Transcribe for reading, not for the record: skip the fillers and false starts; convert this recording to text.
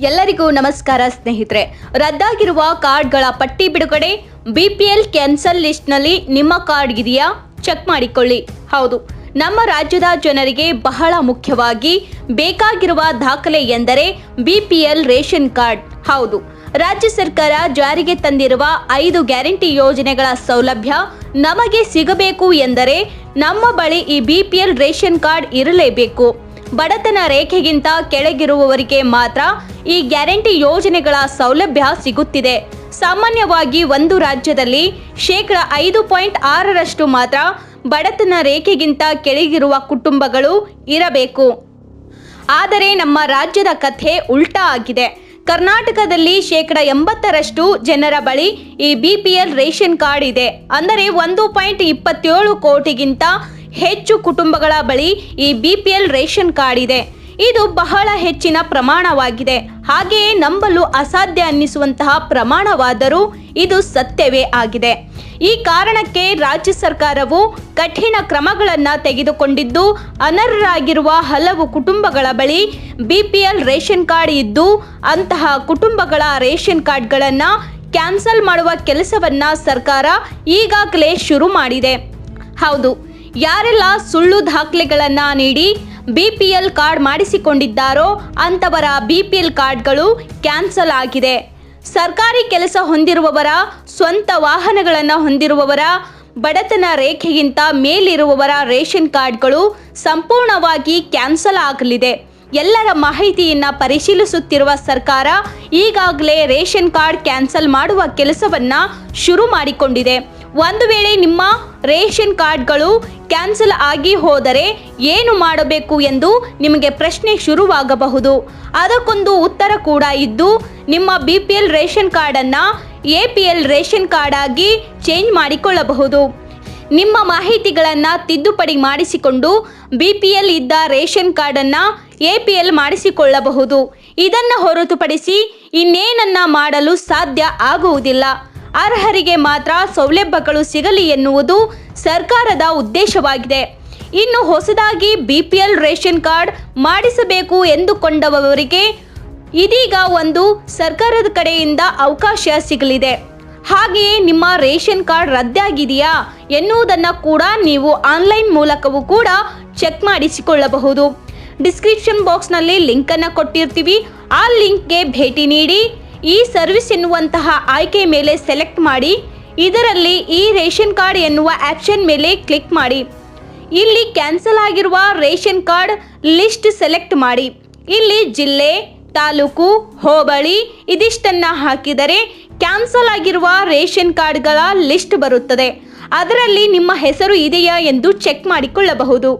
ಎಲ್ಲರಿಗೂ ನಮಸ್ಕಾರ ಸ್ನೇಹಿತರೆ. ರದ್ದಾಗಿರುವ ಕಾರ್ಡ್ಗಳ ಪಟ್ಟಿ ಬಿಡುಗಡೆ. ಬಿಪಿಎಲ್ ಕ್ಯಾನ್ಸಲ್ ಲಿಸ್ಟ್ನಲ್ಲಿ ನಿಮ್ಮ ಕಾರ್ಡ್ ಇದೆಯಾ? ಚೆಕ್ ಮಾಡಿಕೊಳ್ಳಿ. ಹೌದು, ನಮ್ಮ ರಾಜ್ಯದ ಜನರಿಗೆ ಬಹಳ ಮುಖ್ಯವಾಗಿ ಬೇಕಾಗಿರುವ ದಾಖಲೆ ಎಂದರೆ ಬಿಪಿಎಲ್ ರೇಷನ್ ಕಾರ್ಡ್. ಹೌದು, ರಾಜ್ಯ ಸರ್ಕಾರ ಜಾರಿಗೆ ತಂದಿರುವ 5 ಗ್ಯಾರಂಟಿ ಯೋಜನೆಗಳ ಸೌಲಭ್ಯ ನಮಗೆ ಸಿಗಬೇಕು ಎಂದರೆ ನಮ್ಮ ಬಳಿ ಈ ಬಿಪಿಎಲ್ ರೇಷನ್ ಕಾರ್ಡ್ ಇರಲೇಬೇಕು. ಬಡತನ ರೇಖೆಗಿಂತ ಕೆಳಗಿರುವವರಿಗೆ ಮಾತ್ರ ಈ ಗ್ಯಾರಂಟಿ ಯೋಜನೆಗಳ ಸೌಲಭ್ಯ ಸಿಗುತ್ತಿದೆ. ಸಾಮಾನ್ಯವಾಗಿ ಒಂದು ರಾಜ್ಯದಲ್ಲಿ 5.6% ಮಾತ್ರ ಬಡತನ ರೇಖೆಗಿಂತ ಕೆಳಗಿರುವ ಕುಟುಂಬಗಳು ಇರಬೇಕು. ಆದರೆ ನಮ್ಮ ರಾಜ್ಯದ ಕಥೆ ಉಲ್ಟಾ ಆಗಿದೆ. ಕರ್ನಾಟಕದಲ್ಲಿ 80% ಜನರ ಬಳಿ ಈ ಬಿಪಿಎಲ್ ರೇಷನ್ ಕಾರ್ಡ್ ಇದೆ. ಅಂದರೆ 1.27 ಕೋಟಿಗಿಂತ ಹೆಚ್ಚು ಕುಟುಂಬಗಳ ಬಳಿ ಈ ಬಿಪಿಎಲ್ ರೇಷನ್ ಕಾರ್ಡ್ ಇದೆ. ಇದು ಬಹಳ ಹೆಚ್ಚಿನ ಪ್ರಮಾಣವಾಗಿದೆ. ಹಾಗೆಯೇ ನಂಬಲು ಅಸಾಧ್ಯ ಅನ್ನಿಸುವಂತಹ ಪ್ರಮಾಣವಾದರೂ ಇದು ಸತ್ಯವೇ ಆಗಿದೆ. ಈ ಕಾರಣಕ್ಕೆ ರಾಜ್ಯ ಸರ್ಕಾರವು ಕಠಿಣ ಕ್ರಮಗಳನ್ನು ತೆಗೆದುಕೊಂಡಿದ್ದು, ಅನರ್ಹರಾಗಿರುವ ಹಲವು ಕುಟುಂಬಗಳ ಬಳಿ ಬಿಪಿಎಲ್ ರೇಷನ್ ಕಾರ್ಡ್ ಇದ್ದು ಅಂತಹ ಕುಟುಂಬಗಳ ರೇಷನ್ ಕಾರ್ಡ್ಗಳನ್ನು ಕ್ಯಾನ್ಸಲ್ ಮಾಡುವ ಕೆಲಸವನ್ನು ಸರ್ಕಾರ ಈಗಾಗಲೇ ಶುರು ಮಾಡಿದೆ. ಹೌದು, ಯಾರೆಲ್ಲ ಸುಳ್ಳು ದಾಖಲೆಗಳನ್ನು ನೀಡಿ ಬಿಪಿಎಲ್ ಕಾರ್ಡ್ ಮಾಡಿಸಿಕೊಂಡಿದ್ದಾರೋ ಅಂಥವರ ಬಿಪಿಎಲ್ ಕಾರ್ಡ್ಗಳು ಕ್ಯಾನ್ಸಲ್ ಆಗಿದೆ. ಸರ್ಕಾರಿ ಕೆಲಸ ಹೊಂದಿರುವವರ, ಸ್ವಂತ ವಾಹನಗಳನ್ನು ಹೊಂದಿರುವವರ, ಬಡತನ ರೇಖೆಗಿಂತ ಮೇಲಿರುವವರ ರೇಷನ್ ಕಾರ್ಡ್ಗಳು ಸಂಪೂರ್ಣವಾಗಿ ಕ್ಯಾನ್ಸಲ್ ಆಗಲಿದೆ. ಎಲ್ಲರ ಮಾಹಿತಿಯನ್ನು ಪರಿಶೀಲಿಸುತ್ತಿರುವ ಸರ್ಕಾರ ಈಗಾಗಲೇ ರೇಷನ್ ಕಾರ್ಡ್ ಕ್ಯಾನ್ಸಲ್ ಮಾಡುವ ಕೆಲಸವನ್ನು ಶುರು ಮಾಡಿಕೊಂಡಿದೆ. ಒಂದು ವೇಳೆ ನಿಮ್ಮ ರೇಷನ್ ಕಾರ್ಡ್ಗಳು ಕ್ಯಾನ್ಸಲ್ ಆಗಿ ಹೋದರೆ ಏನು ಮಾಡಬೇಕು ಎಂದು ನಿಮಗೆ ಪ್ರಶ್ನೆ ಶುರುವಾಗಬಹುದು. ಅದಕ್ಕೊಂದು ಉತ್ತರ ಕೂಡ ಇದ್ದು, ನಿಮ್ಮ ಬಿಪಿಎಲ್ ರೇಷನ್ ಕಾರ್ಡನ್ನು ಎಪಿಎಲ್ ರೇಷನ್ ಕಾರ್ಡ್ ಆಗಿ ಚೇಂಜ್ ಮಾಡಿಕೊಳ್ಳಬಹುದು. ನಿಮ್ಮ ಮಾಹಿತಿಗಳನ್ನು ತಿದ್ದುಪಡಿ ಮಾಡಿಸಿಕೊಂಡು ಬಿಪಿಎಲ್ ಇದ್ದ ರೇಷನ್ ಕಾರ್ಡನ್ನು ಎಪಿಎಲ್ ಮಾಡಿಸಿಕೊಳ್ಳಬಹುದು. ಇದನ್ನು ಹೊರತುಪಡಿಸಿ ಇನ್ನೇನನ್ನ ಮಾಡಲು ಸಾಧ್ಯ ಆಗುವುದಿಲ್ಲ. ಅರ್ಹರಿಗೆ ಮಾತ್ರ ಸೌಲಭ್ಯಗಳು ಸಿಗಲಿ ಎನ್ನುವುದು ಸರ್ಕಾರದ ಉದ್ದೇಶವಾಗಿದೆ. ಇನ್ನು ಹೊಸದಾಗಿ ಬಿಪಿಎಲ್ ರೇಷನ್ ಕಾರ್ಡ್ ಮಾಡಿಸಬೇಕು ಎಂದುಕೊಂಡವರಿಗೆ ಇದೀಗ ಒಂದು ಸರ್ಕಾರದ ಕಡೆಯಿಂದ ಅವಕಾಶ ಸಿಗಲಿದೆ. ಹಾಗೆಯೇ ನಿಮ್ಮ ರೇಷನ್ ಕಾರ್ಡ್ ರದ್ದಾಗಿದೆಯಾ ಎನ್ನುವುದನ್ನು ಕೂಡ ನೀವು ಆನ್ಲೈನ್ ಮೂಲಕವೂ ಕೂಡ ಚೆಕ್ ಮಾಡಿಸಿಕೊಳ್ಳಬಹುದು. ಡಿಸ್ಕ್ರಿಪ್ಷನ್ ಬಾಕ್ಸ್ನಲ್ಲಿ ಲಿಂಕನ್ನು ಕೊಟ್ಟಿರ್ತೀವಿ. ಆ ಲಿಂಕ್ಗೆ ಭೇಟಿ ನೀಡಿ ಈ ಸರ್ವಿಸ್ ಎನ್ನುವಂತಹ ಆಯ್ಕೆ ಮೇಲೆ ಸೆಲೆಕ್ಟ್ ಮಾಡಿ. ಇದರಲ್ಲಿ ಈ ರೇಷನ್ ಕಾರ್ಡ್ ಎನ್ನುವ ಆಪ್ಷನ್ ಮೇಲೆ ಕ್ಲಿಕ್ ಮಾಡಿ. ಇಲ್ಲಿ ಕ್ಯಾನ್ಸಲ್ ಆಗಿರುವ ರೇಷನ್ ಕಾರ್ಡ್ ಲಿಸ್ಟ್ ಸೆಲೆಕ್ಟ್ ಮಾಡಿ. ಇಲ್ಲಿ ಜಿಲ್ಲೆ, ತಾಲೂಕು, ಹೋಬಳಿ ಇದಿಷ್ಟನ್ನು ಹಾಕಿದರೆ ಕ್ಯಾನ್ಸಲ್ ಆಗಿರುವ ರೇಷನ್ ಕಾರ್ಡ್ಗಳ ಲಿಸ್ಟ್ ಬರುತ್ತದೆ. ಅದರಲ್ಲಿ ನಿಮ್ಮ ಹೆಸರು ಇದೆಯಾ ಎಂದು ಚೆಕ್ ಮಾಡಿಕೊಳ್ಳಬಹುದು.